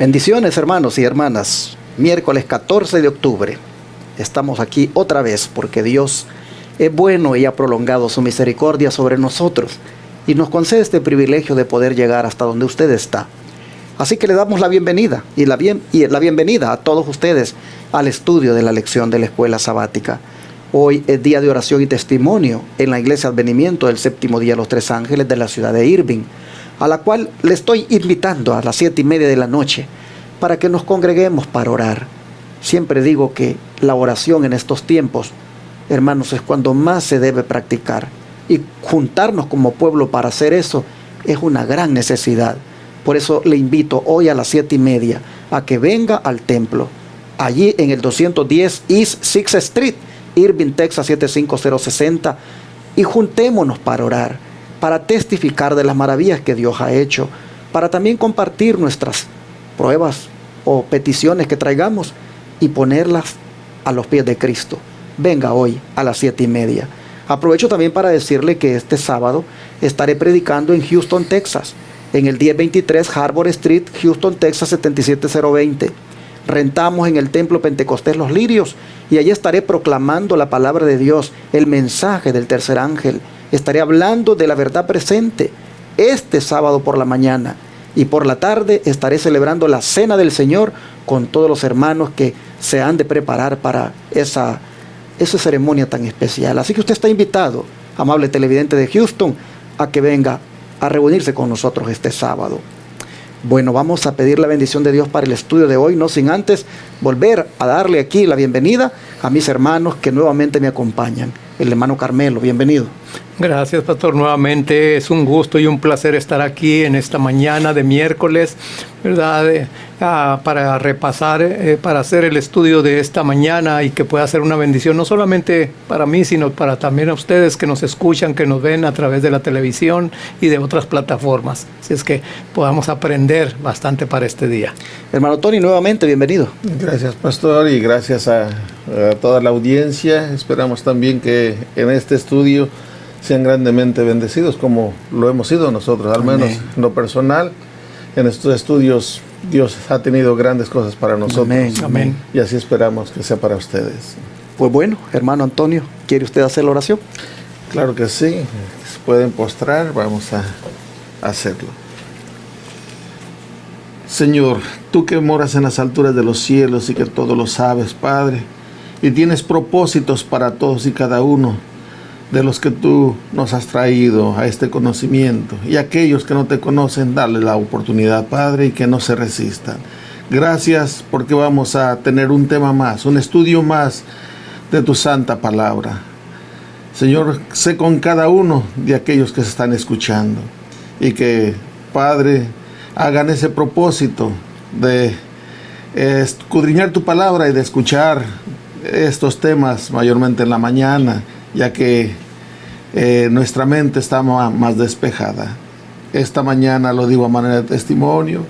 Bendiciones, hermanos y hermanas. Miércoles 14 de octubre. Estamos aquí otra vez porque Dios es bueno y ha prolongado su misericordia sobre nosotros y nos concede este privilegio de poder llegar hasta donde usted está. Así que le damos la bienvenida y la bienvenida a todos ustedes al estudio de la lección de la escuela sabática. Hoy es día de oración y testimonio en la Iglesia Advenimiento del Séptimo Día de los Tres Ángeles de la ciudad de Irving, a la cual le estoy invitando a las 7:30 de la noche para que nos congreguemos para orar. Siempre digo que la oración en estos tiempos, hermanos, es cuando más se debe practicar, y juntarnos como pueblo para hacer eso es una gran necesidad. Por eso le invito hoy a las 7:30 a que venga al templo, allí en el 210 East 6th Street, Irving, Texas 75060, y juntémonos para orar, para testificar de las maravillas que Dios ha hecho, para también compartir nuestras pruebas o peticiones que traigamos y ponerlas a los pies de Cristo. Venga hoy a las 7:30. Aprovecho también para decirle que este sábado estaré predicando en Houston, Texas, en el 1023 Harbor Street, Houston, Texas 77020. Rentamos en el Templo Pentecostés Los Lirios y allí estaré proclamando la palabra de Dios, el mensaje del tercer ángel. Estaré hablando de la verdad presente este sábado por la mañana, y por la tarde estaré celebrando la cena del Señor con todos los hermanos que se han de preparar para esa ceremonia tan especial. Así que usted está invitado, amable televidente de Houston, a que venga a reunirse con nosotros este sábado. Bueno, vamos a pedir la bendición de Dios para el estudio de hoy, no sin antes volver a darle aquí la bienvenida a mis hermanos que nuevamente me acompañan. El hermano Carmelo, bienvenido. Gracias, pastor. Nuevamente es un gusto y un placer estar aquí en esta mañana de miércoles, ¿verdad? Para repasar, para hacer el estudio de esta mañana y que pueda ser una bendición, no solamente para mí, sino para también a ustedes que nos escuchan, que nos ven a través de la televisión y de otras plataformas. Así es que podamos aprender bastante para este día. Hermano Tony, nuevamente bienvenido. Gracias, pastor, y gracias a toda la audiencia. Esperamos también que en este estudio sean grandemente bendecidos como lo hemos sido nosotros, al menos en lo personal. En estos estudios Dios ha tenido grandes cosas para nosotros. Amén. Amén. Y así esperamos que sea para ustedes. Pues bueno, hermano Antonio, ¿quiere usted hacer la oración? Claro que sí. Se pueden postrar, vamos a hacerlo. Señor, tú que moras en las alturas de los cielos y que todo lo sabes, Padre, y tienes propósitos para todos y cada uno de los que tú nos has traído a este conocimiento, y aquellos que no te conocen, darle la oportunidad, Padre, y que no se resistan. Gracias porque vamos a tener un tema más, un estudio más de tu santa palabra. Señor, sé con cada uno de aquellos que se están escuchando, y que, Padre, hagan ese propósito de escudriñar tu palabra y de escuchar estos temas mayormente en la mañana, ya que nuestra mente está más despejada. Esta mañana, lo digo a manera de testimonio,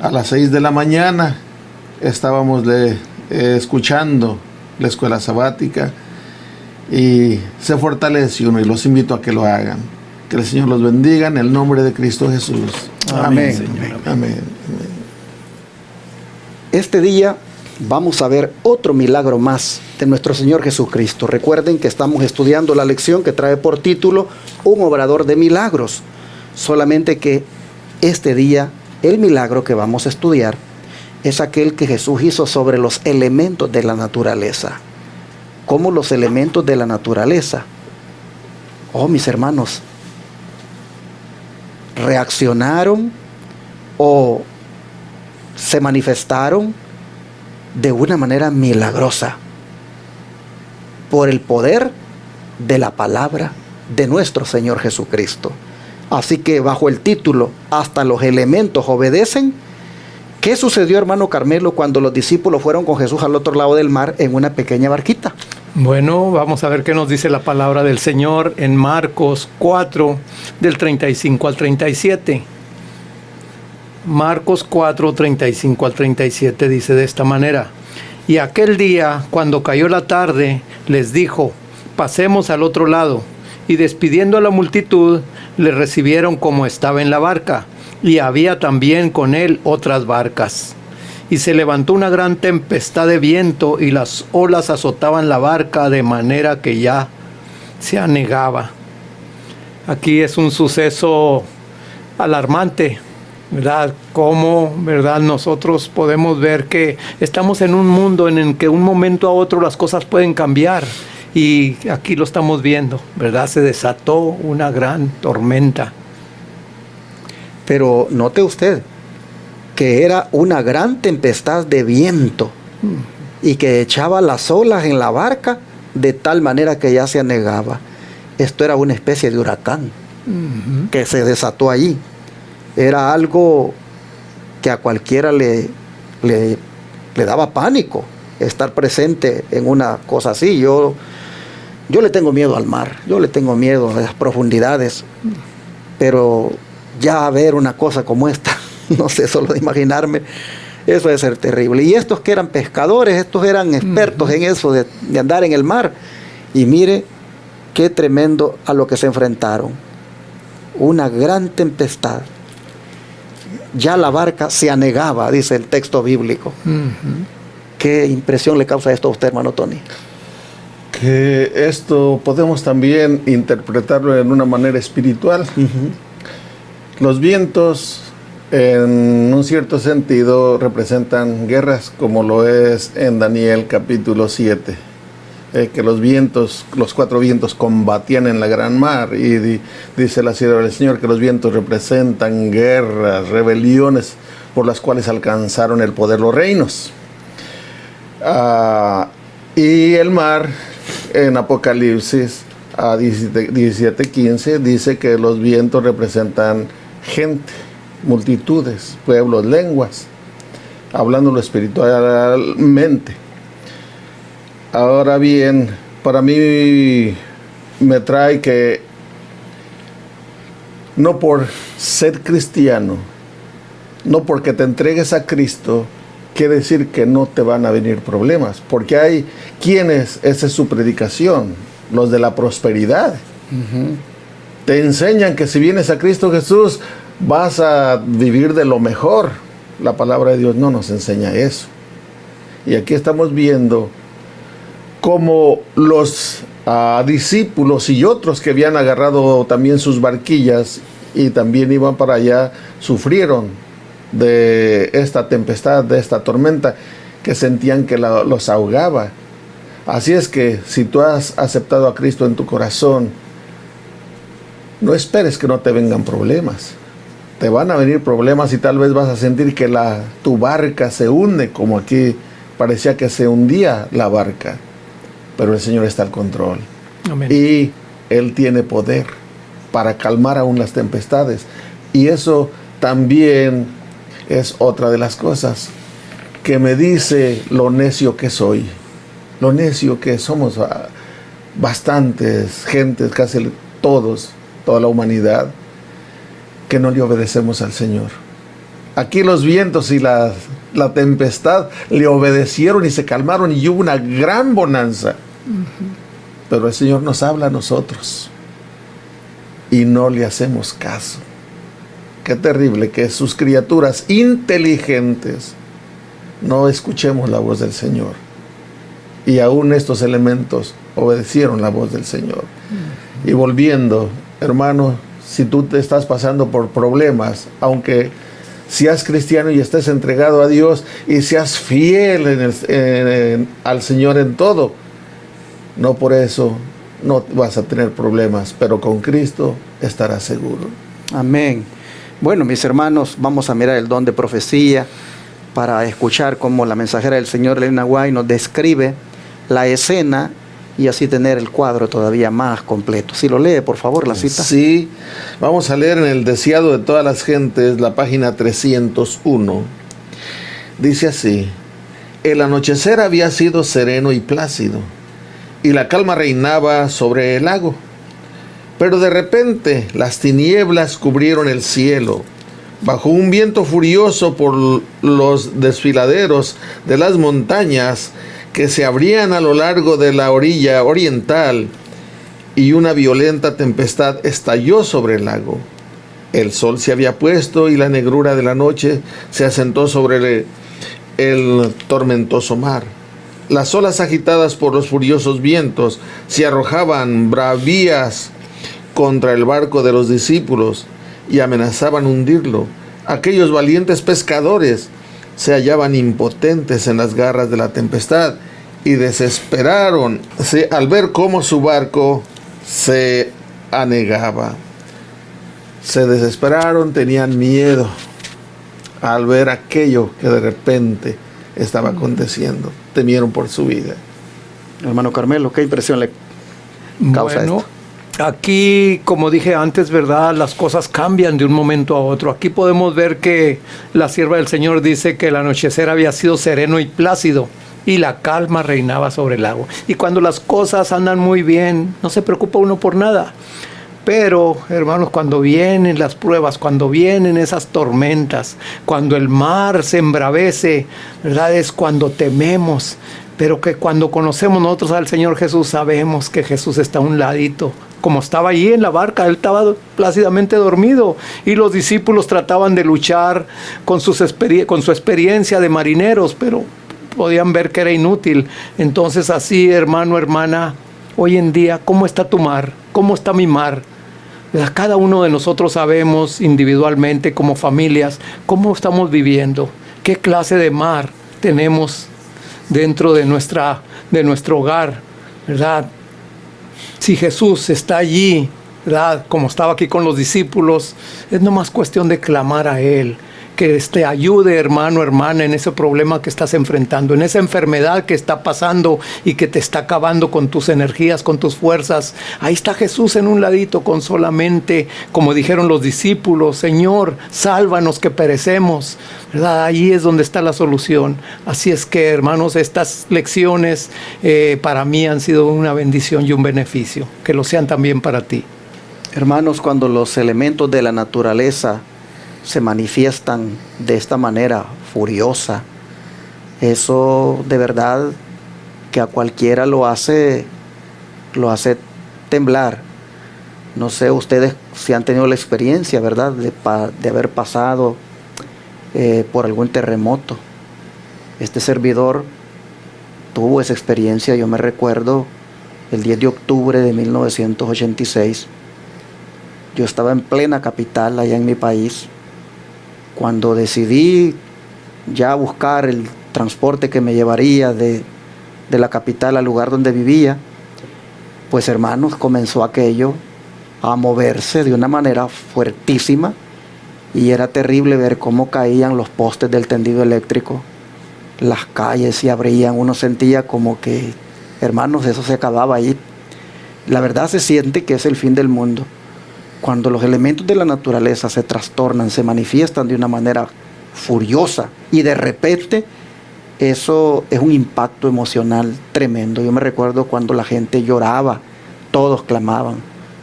a las 6 de la mañana estábamos escuchando la escuela sabática y se fortalece uno, y los invito a que lo hagan. Que el Señor los bendiga en el nombre de Cristo Jesús. Amén. Señor. Amén. Este día vamos a ver otro milagro más de nuestro Señor Jesucristo. Recuerden que estamos estudiando la lección que trae por título Un obrador de milagros. Solamente que este día el milagro que vamos a estudiar es aquel que Jesús hizo sobre los elementos de la naturaleza. ¿Cómo los elementos de la naturaleza? Oh, mis hermanos, reaccionaron o se manifestaron de una manera milagrosa por el poder de la palabra de nuestro Señor Jesucristo. Así que bajo el título Hasta los elementos obedecen, ¿qué sucedió, hermano Carmelo, cuando los discípulos fueron con Jesús al otro lado del mar en una pequeña barquita? Bueno, vamos a ver qué nos dice la palabra del Señor en Marcos 4, del 35 al 37. Marcos 4, 35 al 37 dice de esta manera: Y aquel día, cuando cayó la tarde, les dijo: pasemos al otro lado. Y despidiendo a la multitud, le recibieron como estaba en la barca, y había también con él otras barcas. Y se levantó una gran tempestad de viento, y las olas azotaban la barca de manera que ya se anegaba. Aquí es un suceso alarmante, ¿verdad? Cómo, ¿verdad? Nosotros podemos ver que estamos en un mundo en el que un momento a otro las cosas pueden cambiar. Y aquí lo estamos viendo, ¿verdad? Se desató una gran tormenta. Pero note usted que era una gran tempestad de viento y que echaba las olas en la barca de tal manera que ya se anegaba. Esto era una especie de huracán que se desató allí. Era algo que a cualquiera le daba pánico estar presente en una cosa así. Yo le tengo miedo al mar, yo le tengo miedo a las profundidades, pero ya ver una cosa como esta, no sé, solo de imaginarme, eso debe ser terrible. Y estos que eran pescadores, estos eran expertos en eso de andar en el mar. Y mire qué tremendo a lo que se enfrentaron. Una gran tempestad. Ya la barca se anegaba, dice el texto bíblico. ¿Qué impresión le causa esto a usted, hermano Tony? Que esto podemos también interpretarlo en una manera espiritual. Los vientos, en un cierto sentido, representan guerras, como lo es en Daniel capítulo 7. Que los vientos, los 4 vientos combatían en la gran mar, y dice la sierva del Señor que los vientos representan guerras, rebeliones por las cuales alcanzaron el poder los reinos. Y el mar, en Apocalipsis 17:15, dice que los vientos representan gente, multitudes, pueblos, lenguas, hablándolo espiritualmente. Ahora bien, para mí me trae que no por ser cristiano, no porque te entregues a Cristo, quiere decir que no te van a venir problemas, porque hay quienes, esa es su predicación, los de la prosperidad. Te enseñan que si vienes a Cristo Jesús vas a vivir de lo mejor. La palabra de Dios no nos enseña eso. Y aquí estamos viendo cómo los discípulos y otros que habían agarrado también sus barquillas y también iban para allá, sufrieron de esta tempestad, de esta tormenta, que sentían que los ahogaba. Así es que si tú has aceptado a Cristo en tu corazón, no esperes que no te vengan problemas. Te van a venir problemas y tal vez vas a sentir que tu barca se hunde, como aquí parecía que se hundía la barca. Pero el Señor está al control. Amén. Y Él tiene poder para calmar aún las tempestades. Y eso también es otra de las cosas que me dice lo necio que soy. Lo necio que somos bastantes gentes, casi todos, toda la humanidad, que no le obedecemos al Señor. Aquí los vientos y la tempestad le obedecieron y se calmaron y hubo una gran bonanza. Pero el Señor nos habla a nosotros y no le hacemos caso. Qué terrible que sus criaturas inteligentes no escuchemos la voz del Señor. Y aún estos elementos obedecieron la voz del Señor. Y volviendo, hermano, si tú te estás pasando por problemas, aunque seas cristiano y estés entregado a Dios y seas fiel al Señor en todo, no por eso no vas a tener problemas, pero con Cristo estarás seguro. Amén. Bueno, mis hermanos, vamos a mirar el don de profecía para escuchar cómo la mensajera del Señor, Elena White, nos describe la escena y así tener el cuadro todavía más completo. Si lo lee, por favor, la cita. Sí, vamos a leer en el Deseado de todas las gentes, la página 301. Dice así: el anochecer había sido sereno y plácido, y la calma reinaba sobre el lago. Pero de repente las tinieblas cubrieron el cielo. Bajo un viento furioso por los desfiladeros de las montañas que se abrían a lo largo de la orilla oriental, y una violenta tempestad estalló sobre el lago. El sol se había puesto y la negrura de la noche se asentó sobre el tormentoso mar. Las olas agitadas por los furiosos vientos se arrojaban bravías contra el barco de los discípulos y amenazaban hundirlo. Aquellos valientes pescadores se hallaban impotentes en las garras de la tempestad y desesperaron al ver cómo su barco se anegaba. Se desesperaron, tenían miedo al ver aquello que de repente estaba aconteciendo. Temieron por su vida. Hermano Carmelo, ¿qué impresión le causa esto? Aquí, como dije antes, ¿verdad? Las cosas cambian de un momento a otro. Aquí podemos ver que la sierva del Señor dice que el anochecer había sido sereno y plácido y la calma reinaba sobre el lago. Y cuando las cosas andan muy bien, no se preocupa uno por nada. Pero, hermanos, cuando vienen las pruebas, cuando vienen esas tormentas, cuando el mar se embravece, ¿verdad? Es cuando tememos. Pero que cuando conocemos nosotros al Señor Jesús, sabemos que Jesús está a un ladito. Como estaba allí en la barca, Él estaba plácidamente dormido. Y los discípulos trataban de luchar con su experiencia de marineros, pero podían ver que era inútil. Entonces así, hermano, hermana, hoy en día, ¿cómo está tu mar? ¿Cómo está mi mar? Cada uno de nosotros sabemos individualmente, como familias, cómo estamos viviendo, qué clase de mar tenemos dentro de nuestro hogar, ¿verdad? Si Jesús está allí, ¿verdad? Como estaba aquí con los discípulos, es nomás cuestión de clamar a Él, que te ayude, hermano, hermana, en ese problema que estás enfrentando, en esa enfermedad que está pasando y que te está acabando con tus energías, con tus fuerzas. Ahí está Jesús en un ladito con solamente, como dijeron los discípulos, Señor, sálvanos que perecemos, ¿verdad? Ahí es donde está la solución. Así es que, hermanos, estas lecciones para mí han sido una bendición y un beneficio. Que lo sean también para ti. Hermanos, cuando los elementos de la naturaleza se manifiestan de esta manera furiosa, eso de verdad que a cualquiera lo hace temblar. No sé ustedes si han tenido la experiencia, ¿verdad?, de haber pasado por algún terremoto. Este servidor tuvo esa experiencia. Yo me recuerdo el 10 de octubre de 1986. Yo estaba en plena capital, allá en mi país, cuando decidí ya buscar el transporte que me llevaría de la capital al lugar donde vivía. Pues, hermanos, comenzó aquello a moverse de una manera fuertísima y era terrible ver cómo caían los postes del tendido eléctrico, las calles se abrían, uno sentía como que, hermanos, eso se acababa ahí. La verdad se siente que es el fin del mundo. Cuando los elementos de la naturaleza se trastornan, se manifiestan de una manera furiosa y de repente, eso es un impacto emocional tremendo. Yo me recuerdo cuando la gente lloraba, todos clamaban,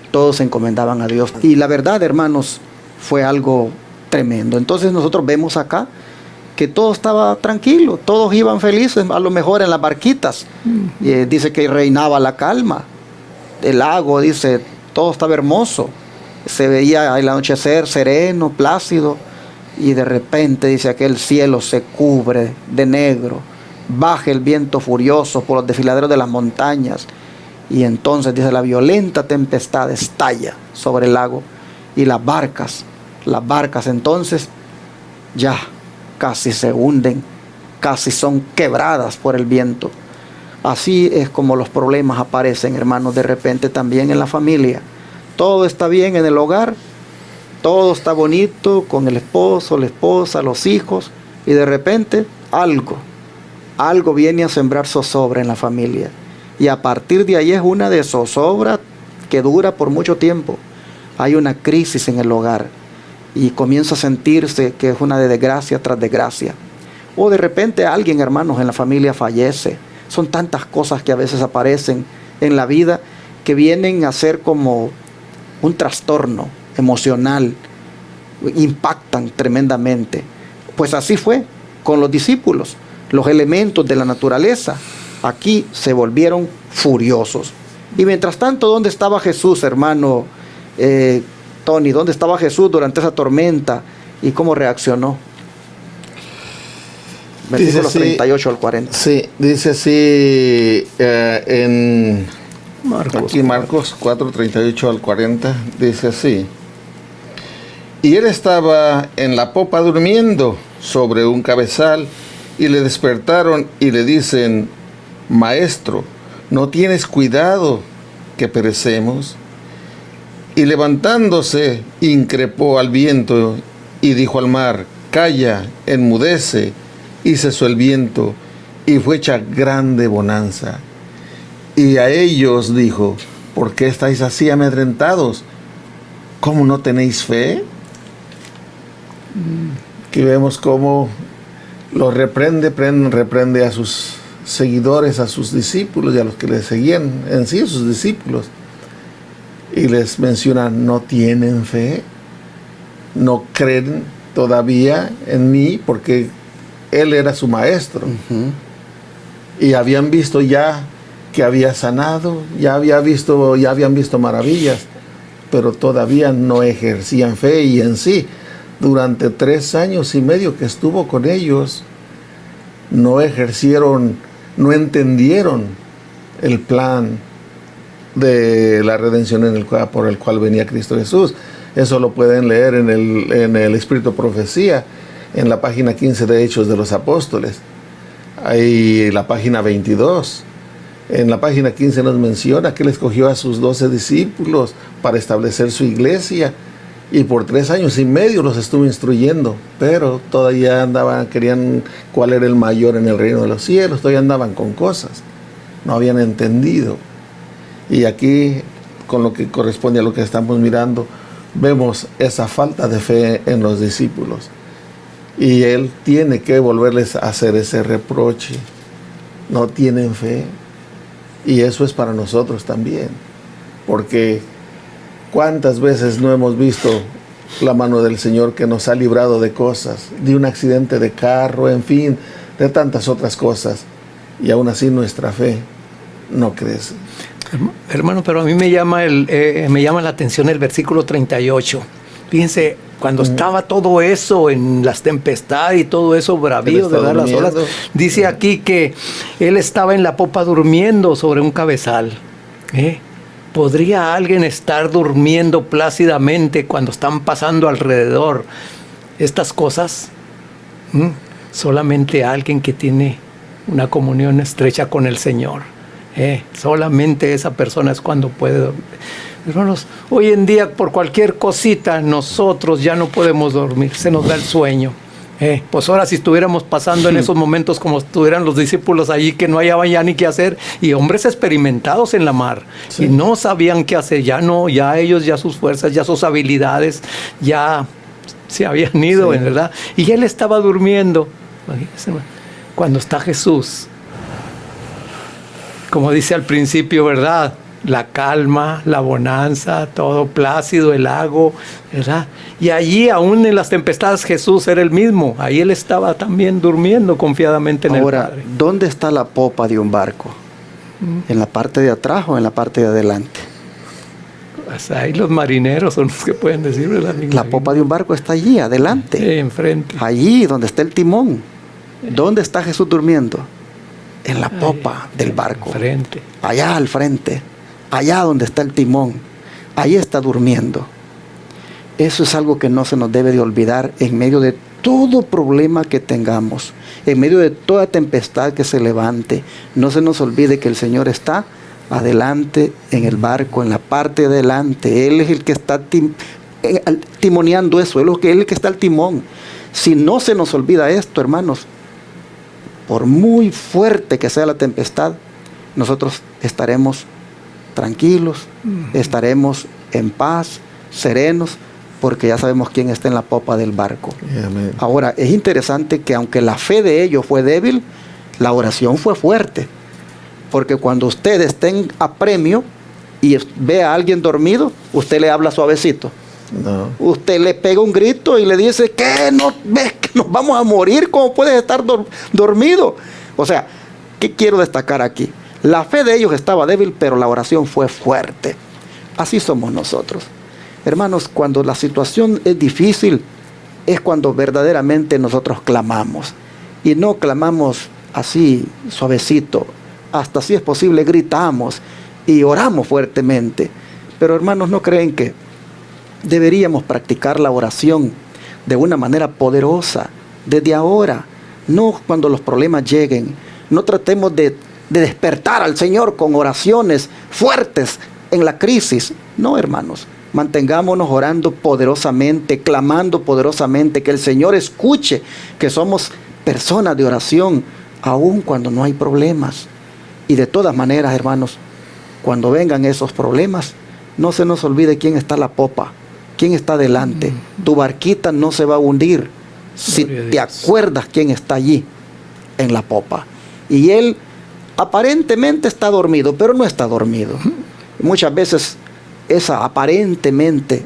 todos se encomendaban a Dios. Y la verdad, hermanos, fue algo tremendo. Entonces nosotros vemos acá que todo estaba tranquilo, todos iban felices, a lo mejor en las barquitas. Dice que reinaba la calma. El lago, dice, todo estaba hermoso. Se veía el anochecer sereno, plácido, y de repente dice que el cielo se cubre de negro, baja el viento furioso por los desfiladeros de las montañas, y entonces dice la violenta tempestad estalla sobre el lago, y las barcas entonces ya casi se hunden, casi son quebradas por el viento. Así es como los problemas aparecen, hermanos, de repente también en la familia. Todo está bien en el hogar, todo está bonito con el esposo, la esposa, los hijos, y de repente algo viene a sembrar zozobra en la familia. Y a partir de ahí es una de zozobra que dura por mucho tiempo. Hay una crisis en el hogar y comienza a sentirse que es una de desgracia tras desgracia. O de repente alguien, hermanos, en la familia fallece. Son tantas cosas que a veces aparecen en la vida que vienen a ser como un trastorno emocional, impactan tremendamente. Pues así fue con los discípulos. Los elementos de la naturaleza aquí se volvieron furiosos. Y mientras tanto, ¿dónde estaba Jesús, hermano Tony? ¿Dónde estaba Jesús durante esa tormenta? ¿Y cómo reaccionó? Versículos 38 al 40. Sí, dice así en Marcos 4, 38 al 40, dice así. Y él estaba en la popa durmiendo sobre un cabezal, y le despertaron y le dicen: Maestro, ¿no tienes cuidado que perecemos? Y levantándose, increpó al viento y dijo al mar: Calla, enmudece. Y cesó el viento, y fue hecha grande bonanza. Y a ellos dijo: ¿Por qué estáis así amedrentados? ¿Cómo no tenéis fe? Aquí vemos cómo lo reprende a sus seguidores, a sus discípulos y a los que le seguían en sí, sus discípulos. Y les menciona: no tienen fe, no creen todavía en mí, porque él era su maestro. Y habían visto ya que había sanado, ya habían visto maravillas, pero todavía no ejercían fe. Y en sí, durante 3 años y medio que estuvo con ellos, no ejercieron, no entendieron el plan de la redención por el cual venía Cristo Jesús. Eso lo pueden leer en el Espíritu de Profecía, en la página 15 de Hechos de los Apóstoles. Ahí la página 22. En la página 15 nos menciona que él escogió a sus 12 discípulos para establecer su iglesia, y por 3 años y medio los estuvo instruyendo, pero todavía querían cuál era el mayor en el reino de los cielos, todavía andaban con cosas, no habían entendido. Y aquí, con lo que corresponde a lo que estamos mirando, vemos esa falta de fe en los discípulos. Y él tiene que volverles a hacer ese reproche. No tienen fe. Y eso es para nosotros también. Porque ¿cuántas veces no hemos visto la mano del Señor que nos ha librado de cosas? De un accidente de carro, en fin, de tantas otras cosas. Y aún así nuestra fe no crece. Hermano, pero a mí me llama la atención el versículo 38. Fíjense, cuando estaba todo eso en las tempestades y todo eso bravío, ¿verdad? Las olas, dice aquí que él estaba en la popa durmiendo sobre un cabezal. ¿Podría alguien estar durmiendo plácidamente cuando están pasando alrededor estas cosas? Solamente alguien que tiene una comunión estrecha con el Señor. Solamente esa persona es cuando puede dormir. Hermanos, hoy en día por cualquier cosita nosotros ya no podemos dormir, se nos da el sueño. Pues ahora si estuviéramos pasando en esos momentos como estuvieran los discípulos allí, que no hallaban ya ni qué hacer, y hombres experimentados en la mar, y no sabían qué hacer, ya ellos, ya sus fuerzas, ya sus habilidades, ya se habían ido, en verdad, y él estaba durmiendo. Cuando está Jesús, como dice al principio, ¿verdad? La calma, la bonanza, todo plácido, el lago, ¿verdad? Y allí, aún en las tempestades, Jesús era el mismo. Ahí él estaba también durmiendo confiadamente en el Padre. Ahora, ¿dónde está la popa de un barco? ¿En la parte de atrás o en la parte de adelante? Pues ahí los marineros son los que pueden decir, ¿verdad? La popa de un barco está allí, adelante. Sí, enfrente. Allí, donde está el timón. ¿Dónde está Jesús durmiendo? En la popa del barco. Frente. Allá al frente. Allá donde está el timón, ahí está durmiendo. Eso es algo que no se nos debe de olvidar en medio de todo problema que tengamos, en medio de toda tempestad que se levante. No se nos olvide que el Señor está adelante en el barco, en la parte de adelante. Él es el que está timoneando eso, Él es el que está al timón. Si no se nos olvida esto, hermanos, por muy fuerte que sea la tempestad, nosotros estaremos tranquilos, estaremos en paz, serenos, porque ya sabemos quién está en la popa del barco. Amén. Ahora, es interesante que aunque la fe de ellos fue débil, la oración fue fuerte, porque cuando usted esté en apremio y ve a alguien dormido, usted le habla suavecito. No. Usted le pega un grito y le dice: ¿qué? ¿No ves que nos vamos a morir? ¿Cómo puedes estar dormido? O sea, ¿qué quiero destacar aquí? La fe de ellos estaba débil, pero la oración fue fuerte. Así somos nosotros. Hermanos, cuando la situación es difícil, es cuando verdaderamente nosotros clamamos. Y no clamamos así, suavecito. Hasta si es posible, gritamos y oramos fuertemente. Pero hermanos, ¿no creen que deberíamos practicar la oración de una manera poderosa desde ahora? No cuando los problemas lleguen. No tratemos de despertar al Señor con oraciones fuertes en la crisis. No, hermanos. Mantengámonos orando poderosamente, clamando poderosamente, que el Señor escuche que somos personas de oración, aun cuando no hay problemas. Y de todas maneras, hermanos, cuando vengan esos problemas, no se nos olvide quién está a la popa, quién está delante. Tu barquita no se va a hundir si te acuerdas quién está allí en la popa. Y Él aparentemente está dormido, pero no está dormido. Muchas veces esa aparentemente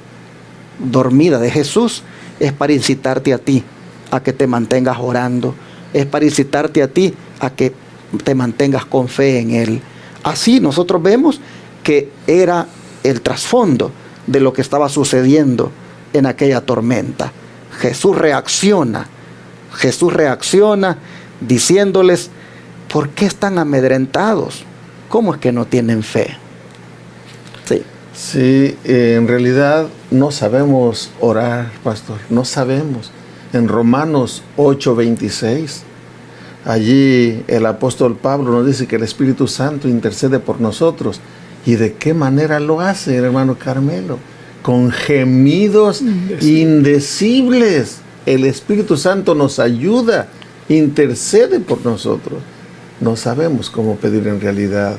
dormida de Jesús es para incitarte a ti a que te mantengas orando, es para incitarte a ti a que te mantengas con fe en Él. Así nosotros vemos que era el trasfondo de lo que estaba sucediendo en aquella tormenta. Jesús reacciona diciéndoles: ¿por qué están amedrentados? ¿Cómo es que no tienen fe? Sí, en realidad no sabemos orar, pastor, no sabemos. En Romanos 8:26, allí el apóstol Pablo nos dice que el Espíritu Santo intercede por nosotros. ¿Y de qué manera lo hace, hermano Carmelo? Con gemidos indecibles. El Espíritu Santo nos ayuda, intercede por nosotros. No sabemos cómo pedir en realidad,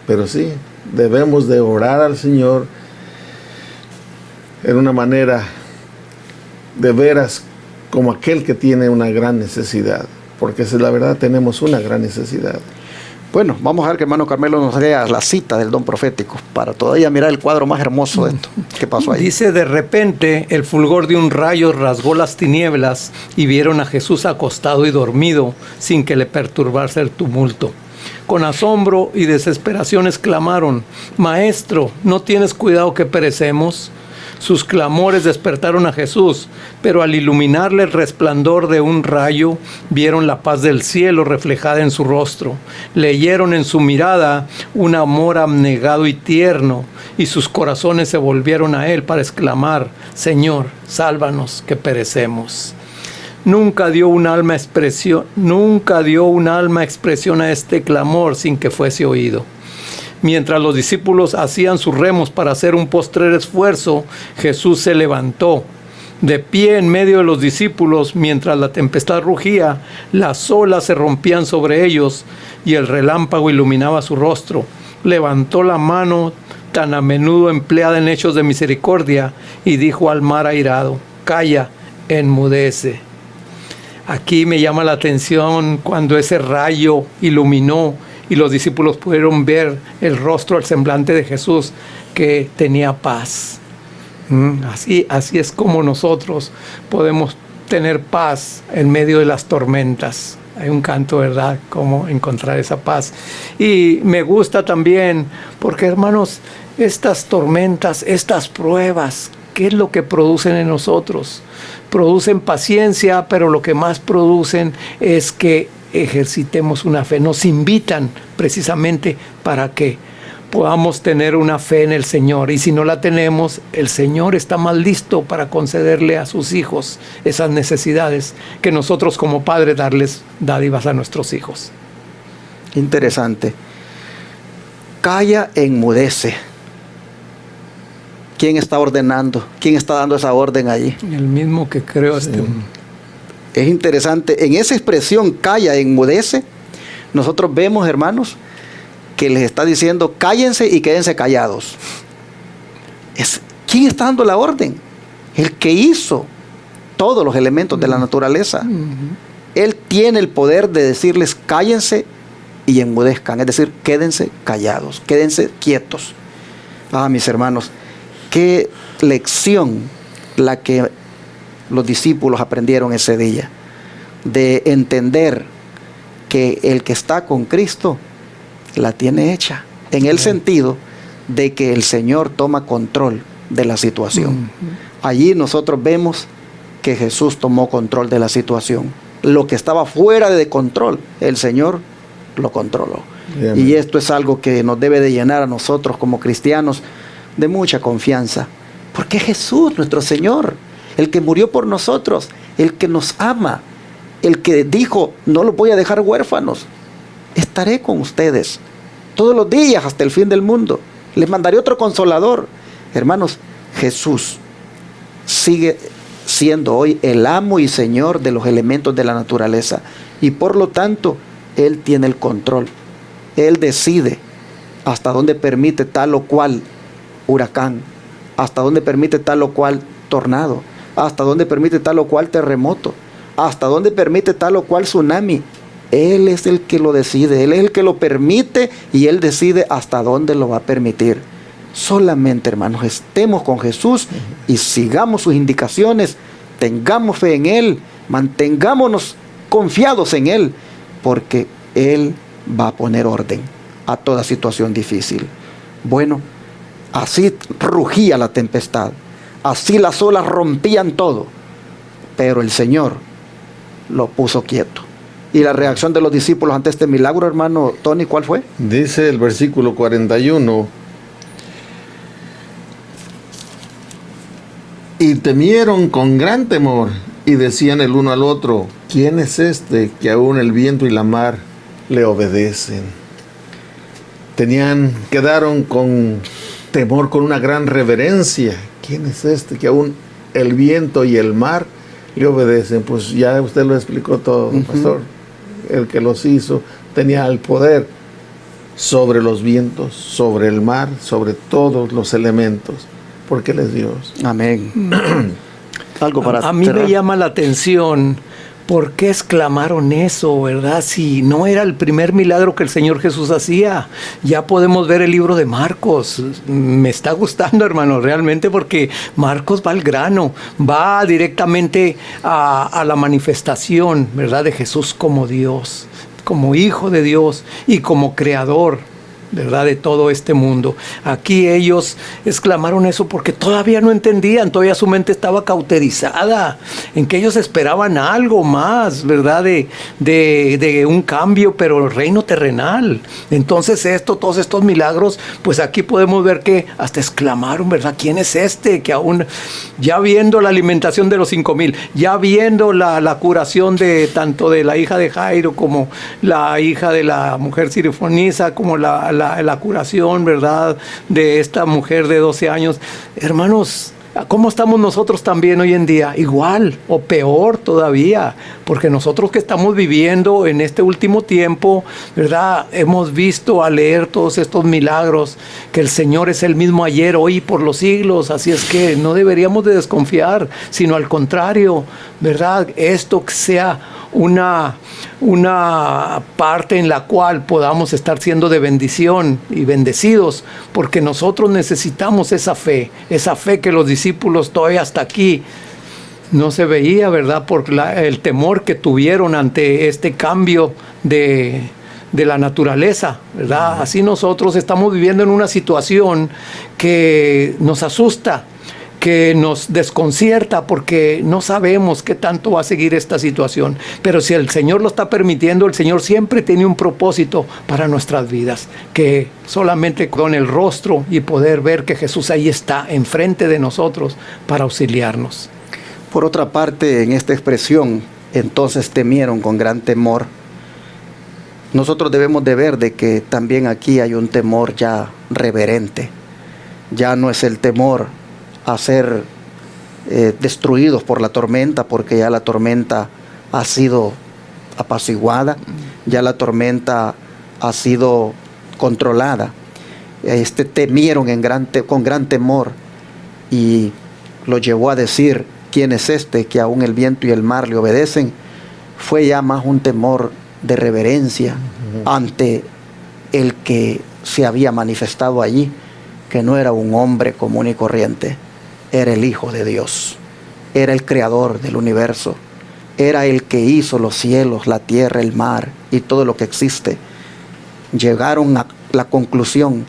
pero sí, debemos de orar al Señor en una manera de veras como aquel que tiene una gran necesidad, porque esa es la verdad, tenemos una gran necesidad. Bueno, vamos a ver que hermano Carmelo nos lea la cita del don profético para todavía mirar el cuadro más hermoso de esto. ¿Qué pasó ahí? Dice: de repente el fulgor de un rayo rasgó las tinieblas y vieron a Jesús acostado y dormido sin que le perturbase el tumulto. Con asombro y desesperación exclamaron: Maestro, ¿no tienes cuidado que perecemos? Sus clamores despertaron a Jesús, pero al iluminarle el resplandor de un rayo, vieron la paz del cielo reflejada en su rostro. Leyeron en su mirada un amor abnegado y tierno, y sus corazones se volvieron a él para exclamar: Señor, sálvanos, que perecemos. Nunca dio un alma expresión a este clamor sin que fuese oído. Mientras los discípulos hacían sus remos para hacer un postrer esfuerzo, Jesús se levantó. De pie en medio de los discípulos, mientras la tempestad rugía, las olas se rompían sobre ellos y el relámpago iluminaba su rostro. Levantó la mano tan a menudo empleada en hechos de misericordia y dijo al mar airado: Calla, enmudece. Aquí me llama la atención cuando ese rayo iluminó y los discípulos pudieron ver el rostro, el semblante de Jesús, que tenía paz. Así es como nosotros podemos tener paz en medio de las tormentas. Hay un canto, ¿verdad?, cómo encontrar esa paz. Y me gusta también porque, hermanos, estas tormentas, estas pruebas, ¿qué es lo que producen en nosotros? Producen paciencia, pero lo que más producen es que ejercitemos una fe. Nos invitan precisamente para que podamos tener una fe en el Señor. Y si no la tenemos, el Señor está más listo para concederle a sus hijos esas necesidades que nosotros como padres darles dádivas a nuestros hijos. Interesante. Calla, enmudece. ¿Quién está ordenando? ¿Quién está dando esa orden allí? El mismo que creo. Sí. Es interesante. En esa expresión, calla, enmudece, nosotros vemos, hermanos, que les está diciendo: cállense y quédense callados. ¿Quién está dando la orden? El que hizo todos los elementos de la naturaleza. Él tiene el poder de decirles: cállense y enmudezcan. Es decir, quédense callados, quédense quietos. Mis hermanos, qué lección la que los discípulos aprendieron ese día, de entender que el que está con Cristo la tiene hecha, en el sentido de que el Señor toma control de la situación. Allí nosotros vemos que Jesús tomó control de la situación. Lo que estaba fuera de control, el Señor lo controló. Bien. Y esto es algo que nos debe de llenar a nosotros como cristianos de mucha confianza, porque Jesús, nuestro Señor, el que murió por nosotros, el que nos ama, el que dijo, no los voy a dejar huérfanos, estaré con ustedes todos los días hasta el fin del mundo, les mandaré otro consolador. Hermanos, Jesús sigue siendo hoy el amo y Señor de los elementos de la naturaleza, y por lo tanto Él tiene el control. Él decide hasta dónde permite tal o cual huracán, hasta dónde permite tal o cual tornado, hasta dónde permite tal o cual terremoto, hasta dónde permite tal o cual tsunami. Él es el que lo decide, Él es el que lo permite, y Él decide hasta dónde lo va a permitir. Solamente, hermanos, estemos con Jesús y sigamos sus indicaciones, tengamos fe en Él, mantengámonos confiados en Él, porque Él va a poner orden a toda situación difícil. Bueno, así rugía la tempestad, así las olas rompían todo, pero el Señor lo puso quieto. Y la reacción de los discípulos ante este milagro, hermano Tony, ¿cuál fue? Dice el versículo 41: y temieron con gran temor, y decían el uno al otro, ¿quién es este que aún el viento y la mar le obedecen? Quedaron con temor, con una gran reverencia. ¿Quién es este que aún el viento y el mar le obedecen? Pues ya usted lo explicó todo, pastor. El que los hizo tenía el poder sobre los vientos, sobre el mar, sobre todos los elementos, porque Él es Dios. Amén. Algo para A mí cerrar. me llama la atención por qué exclamaron eso, ¿verdad? Si no era el primer milagro que el Señor Jesús hacía. Ya podemos ver el libro de Marcos. Me está gustando, hermano, realmente, porque Marcos va al grano, va directamente a la manifestación, ¿verdad?, de Jesús como Dios, como Hijo de Dios y como Creador, ¿verdad?, de todo este mundo. Aquí ellos exclamaron eso porque todavía no entendían, todavía su mente estaba cauterizada, en que ellos esperaban algo más, ¿verdad?, de un cambio, pero el reino terrenal. Entonces todos estos milagros, pues aquí podemos ver que hasta exclamaron, ¿verdad?, ¿quién es este? Que aún, ya viendo la alimentación de los 5,000, ya viendo la curación de tanto de la hija de Jairo como la hija de la mujer sirifonisa, como la curación, ¿verdad?, de esta mujer de 12 años. Hermanos, ¿cómo estamos nosotros también hoy en día? Igual o peor todavía, porque nosotros que estamos viviendo en este último tiempo, ¿verdad?, hemos visto al leer todos estos milagros que el Señor es el mismo ayer, hoy y por los siglos. Así es que no deberíamos de desconfiar, sino al contrario, ¿verdad?, esto que sea una parte en la cual podamos estar siendo de bendición y bendecidos, porque nosotros necesitamos esa fe que los discípulos todavía hasta aquí no se veía, ¿verdad?, por el temor que tuvieron ante este cambio de la naturaleza, ¿verdad? Así nosotros estamos viviendo en una situación que nos asusta, que nos desconcierta, porque no sabemos qué tanto va a seguir esta situación. Pero si el Señor lo está permitiendo, el Señor siempre tiene un propósito para nuestras vidas, que solamente con el rostro y poder ver que Jesús ahí está enfrente de nosotros para auxiliarnos. Por otra parte, en esta expresión, entonces temieron con gran temor, nosotros debemos de ver de que también aquí hay un temor ya reverente. Ya no es el temor a ser destruidos por la tormenta, porque ya la tormenta ha sido apaciguada, ya la tormenta ha sido controlada. Temieron con gran temor, y lo llevó a decir, ¿quién es este que aún el viento y el mar le obedecen? Fue ya más un temor de reverencia ante el que se había manifestado allí, que no era un hombre común y corriente, era el Hijo de Dios, era el creador del universo, era el que hizo los cielos, la tierra, el mar y todo lo que existe. llegaron a la conclusión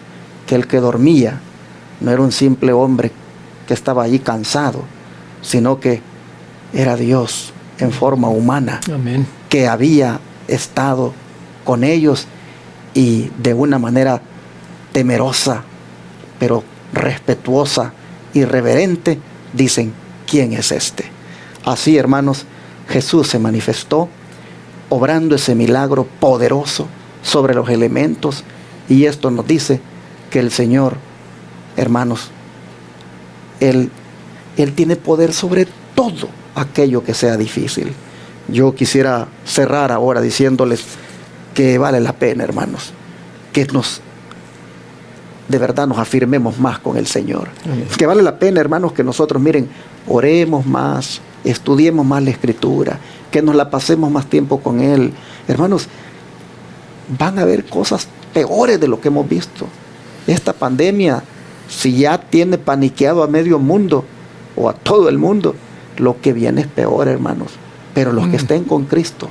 que el que dormía no era un simple hombre que estaba allí cansado, sino que era Dios en forma humana. Amén. Que había estado con ellos y de una manera temerosa, pero respetuosa y reverente, dicen: ¿quién es este? Así, hermanos, Jesús se manifestó obrando ese milagro poderoso sobre los elementos, y esto nos dice que el Señor, hermanos, Él tiene poder sobre todo aquello que sea difícil. Yo quisiera cerrar ahora diciéndoles que vale la pena, hermanos, que de verdad nos afirmemos más con el Señor. Amén. Que vale la pena, hermanos, que nosotros, miren, oremos más, estudiemos más la Escritura, que nos la pasemos más tiempo con Él. Hermanos, van a haber cosas peores de lo que hemos visto. Esta pandemia, si ya tiene paniqueado a medio mundo o a todo el mundo, lo que viene es peor, hermanos. Pero los que estén con Cristo,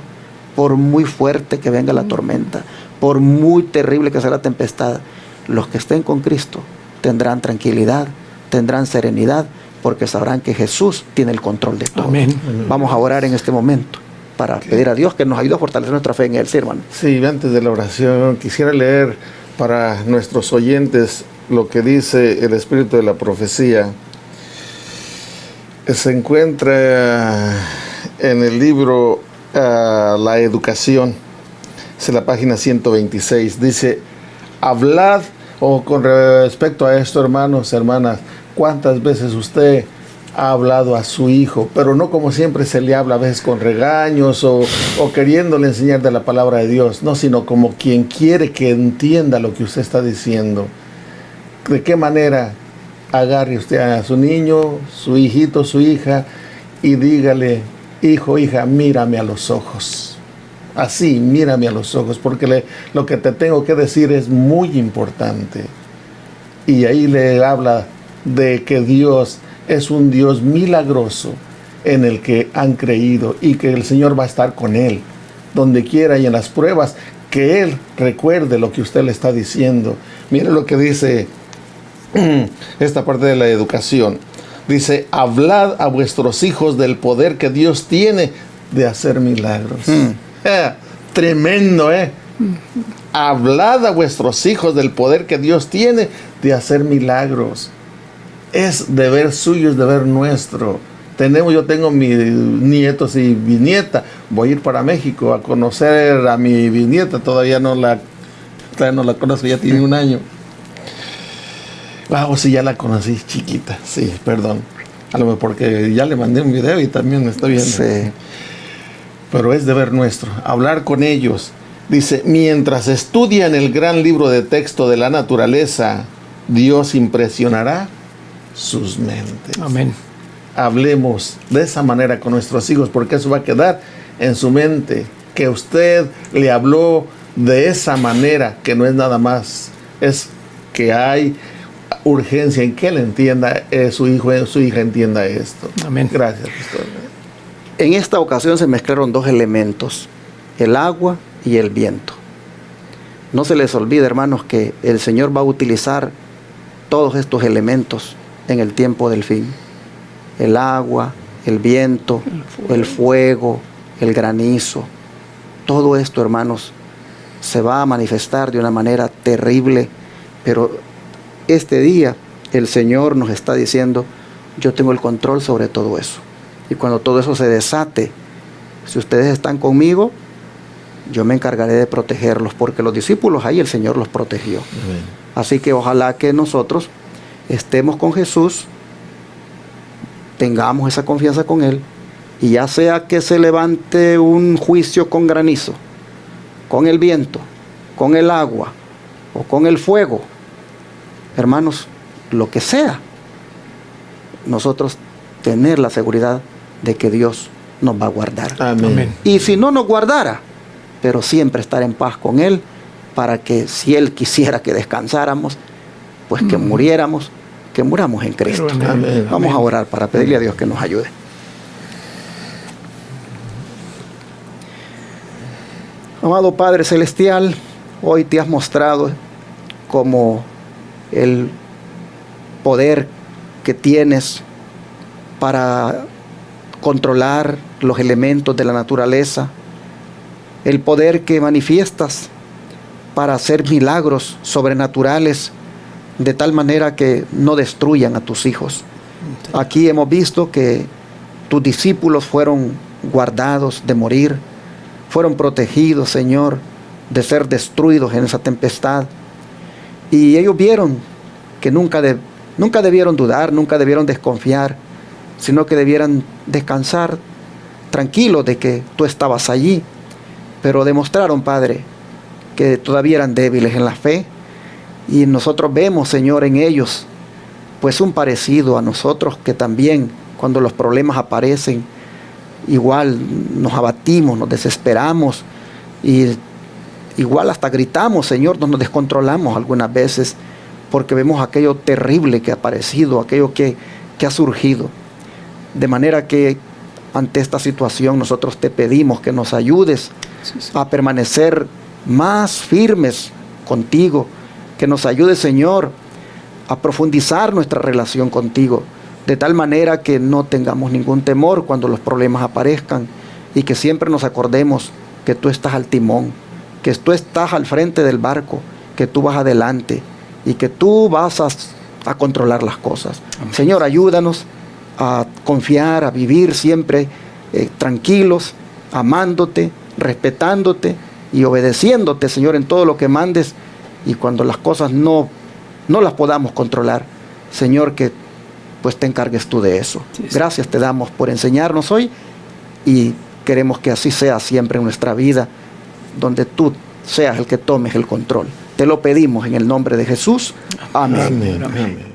por muy fuerte que venga la tormenta, por muy terrible que sea la tempestad, los que estén con Cristo tendrán tranquilidad, tendrán serenidad, porque sabrán que Jesús tiene el control de todo. Amén. Vamos a orar en este momento para pedir a Dios que nos ayude a fortalecer nuestra fe en Él, ¿sí, hermano? Sí, antes de la oración quisiera leer para nuestros oyentes lo que dice el Espíritu de la Profecía. Se encuentra en el libro La Educación, es la página 126. Dice: hablad, o con respecto a esto, hermanos, hermanas, ¿cuántas veces usted ha hablado a su hijo? Pero no como siempre se le habla, a veces con regaños o queriéndole enseñar de la palabra de Dios, no, sino como quien quiere que entienda lo que usted está diciendo. ¿De qué manera? Agarre usted a su niño, su hijito, su hija, y dígale: hijo, hija, mírame a los ojos. Así, mírame a los ojos, porque lo que te tengo que decir es muy importante. Y ahí le habla de que Dios es un Dios milagroso en el que han creído, y que el Señor va a estar con él donde quiera y en las pruebas, que Él recuerde lo que usted le está diciendo. Mire lo que dice esta parte de la educación. Dice: hablad a vuestros hijos del poder que Dios tiene de hacer milagros. Tremendo, Hablad a vuestros hijos del poder que Dios tiene de hacer milagros. Es deber suyo, es deber nuestro. Yo tengo mis nietos y bisnieta. Voy a ir para México a conocer a mi bisnieta. Todavía no la conozco, ya tiene un año. Sí, ya la conocí, chiquita. Sí, perdón. A lo mejor porque ya le mandé un video y también me está viendo. Sí. Pero es deber nuestro, hablar con ellos. Dice: mientras estudian el gran libro de texto de la naturaleza, Dios impresionará sus mentes. Amén. Hablemos de esa manera con nuestros hijos, porque eso va a quedar en su mente, que usted le habló de esa manera, que no es nada más, es que hay urgencia en que él entienda, su hijo, su hija entienda esto. Amén. Gracias, pastor. En esta ocasión se mezclaron dos elementos: el agua y el viento. No se les olvide, hermanos, que el Señor va a utilizar todos estos elementos en el tiempo del fin. El agua, el viento, el fuego, el granizo. Todo esto, hermanos, se va a manifestar de una manera terrible, pero este día el Señor nos está diciendo: yo tengo el control sobre todo eso. Y cuando todo eso se desate, si ustedes están conmigo, yo me encargaré de protegerlos, porque los discípulos ahí el Señor los protegió. Amén. Así que ojalá que nosotros estemos con Jesús, tengamos esa confianza con Él, y ya sea que se levante un juicio con granizo, con el viento, con el agua o con el fuego, hermanos, lo que sea, nosotros tener la seguridad de que Dios nos va a guardar. Amén. Y si no nos guardara, pero siempre estar en paz con Él, para que si Él quisiera que descansáramos, pues que muriéramos, que muramos en Cristo. Amén. Vamos a orar para pedirle a Dios que nos ayude. Amado Padre Celestial, Hoy te has mostrado como el poder que tienes para controlar los elementos de la naturaleza, el poder que manifiestas para hacer milagros sobrenaturales de tal manera que no destruyan a tus hijos. Aquí hemos visto que tus discípulos fueron guardados de morir, fueron protegidos, Señor, de ser destruidos en esa tempestad. Y ellos vieron que nunca debieron dudar, nunca debieron desconfiar, sino que debieran descansar tranquilos de que tú estabas allí. Pero demostraron, Padre, que todavía eran débiles en la fe. Y nosotros vemos, Señor, en ellos, pues un parecido a nosotros, que también cuando los problemas aparecen, igual nos abatimos, nos desesperamos y igual hasta gritamos, Señor, nos descontrolamos algunas veces porque vemos aquello terrible que ha aparecido, aquello que ha surgido. De manera que ante esta situación nosotros te pedimos que nos ayudes a permanecer más firmes contigo, que nos ayudes, Señor, a profundizar nuestra relación contigo, de tal manera que no tengamos ningún temor cuando los problemas aparezcan y que siempre nos acordemos que tú estás al timón, que tú estás al frente del barco, que tú vas adelante y que tú vas a controlar las cosas. Amén. Señor, ayúdanos a confiar, a vivir siempre tranquilos, amándote, respetándote y obedeciéndote, Señor, en todo lo que mandes. Y cuando las cosas no las podamos controlar, Señor, que pues te encargues tú de eso. Sí. Gracias te damos por enseñarnos hoy y queremos que así sea siempre en nuestra vida, donde tú seas el que tomes el control. Te lo pedimos en el nombre de Jesús. Amén. Amén. Amén.